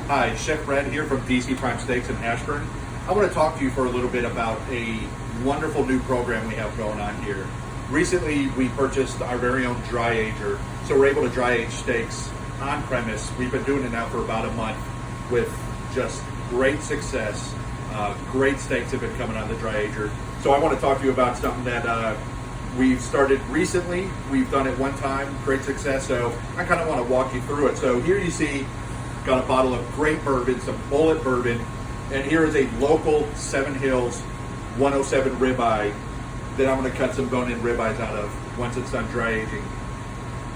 Hi, Chef Brad here from DC Prime Steaks in Ashburn. I want to talk to you for a little bit about a wonderful new program we have going on here. Recently, we purchased our very own dry ager, so we're able to dry age steaks on premise. We've been doing it now for about a month with just great success. Great steaks have been coming on the dry ager. So I want to talk to you about something that we've started recently. We've done it one time, great success, so I kind of want to walk you through it. So here you see, got a bottle of great bourbon, some Bulleit bourbon, and here is a local Seven Hills 107 ribeye that I'm going to cut some bone-in ribeyes out of once it's done dry aging.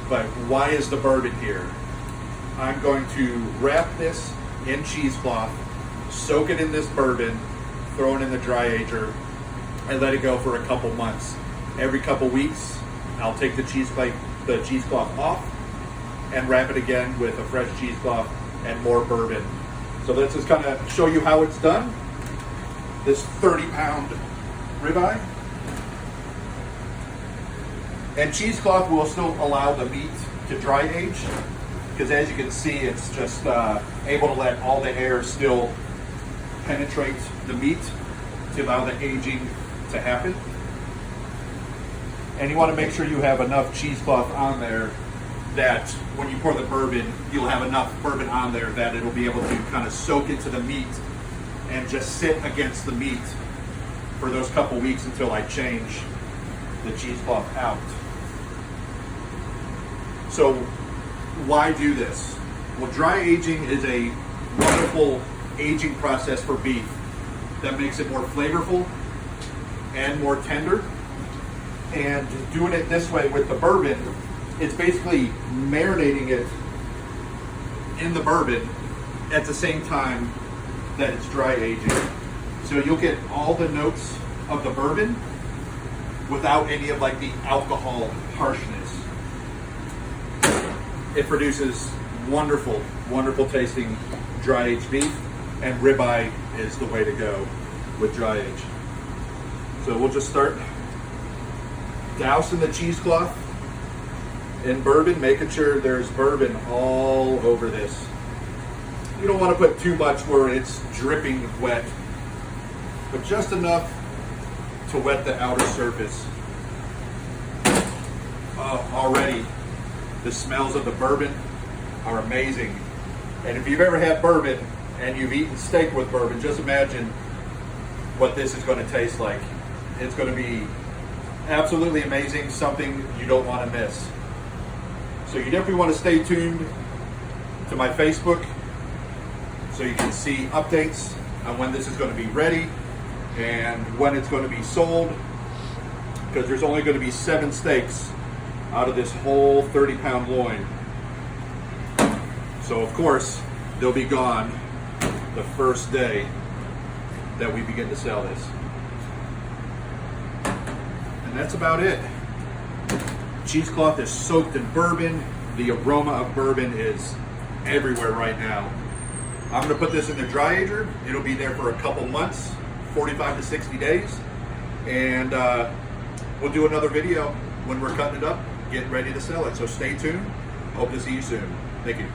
But why is the bourbon here? I'm going to wrap this in cheesecloth, soak it in this bourbon, throw it in the dry ager, and let it go for a couple months. Every couple weeks, I'll take the cheesecloth off and wrap it again with a fresh cheesecloth and more bourbon. So let's just kind of show you how it's done. This 30-pound ribeye. And cheesecloth will still allow the meat to dry age, because as you can see, it's just able to let all the air still penetrate the meat to allow the aging to happen. And you want to make sure you have enough cheesecloth on there that when you pour the bourbon, you'll have enough bourbon on there that it'll be able to kind of soak into the meat and just sit against the meat for those couple weeks until I change the cheesecloth out. So why do this? Well, dry aging is a wonderful aging process for beef that makes it more flavorful and more tender. And doing it this way with the bourbon, it's basically marinating it in the bourbon at the same time that it's dry aging. So you'll get all the notes of the bourbon without any of like the alcohol harshness. It produces wonderful, wonderful tasting dry aged beef, and ribeye is the way to go with dry age. So we'll just start dousing the cheesecloth in bourbon, making sure there's bourbon all over this. You don't want to put too much where it's dripping wet, but just enough to wet the outer surface. Already the smells of the bourbon are amazing. And if you've ever had bourbon and you've eaten steak with bourbon, just imagine what this is going to taste like. It's going to be absolutely amazing, something you don't want to miss. So you definitely want to stay tuned to my Facebook so you can see updates on when this is going to be ready and when it's going to be sold, because there's only going to be 7 steaks out of this whole 30-pound loin. So of course they'll be gone the first day that we begin to sell this. And that's about it. Cheesecloth is soaked in bourbon. The aroma of bourbon is everywhere right now. I'm going to put this in the dry ager. It'll be there for a couple months, 45 to 60 days. And we'll do another video when we're cutting it up, getting ready to sell it. So stay tuned. Hope to see you soon. Thank you.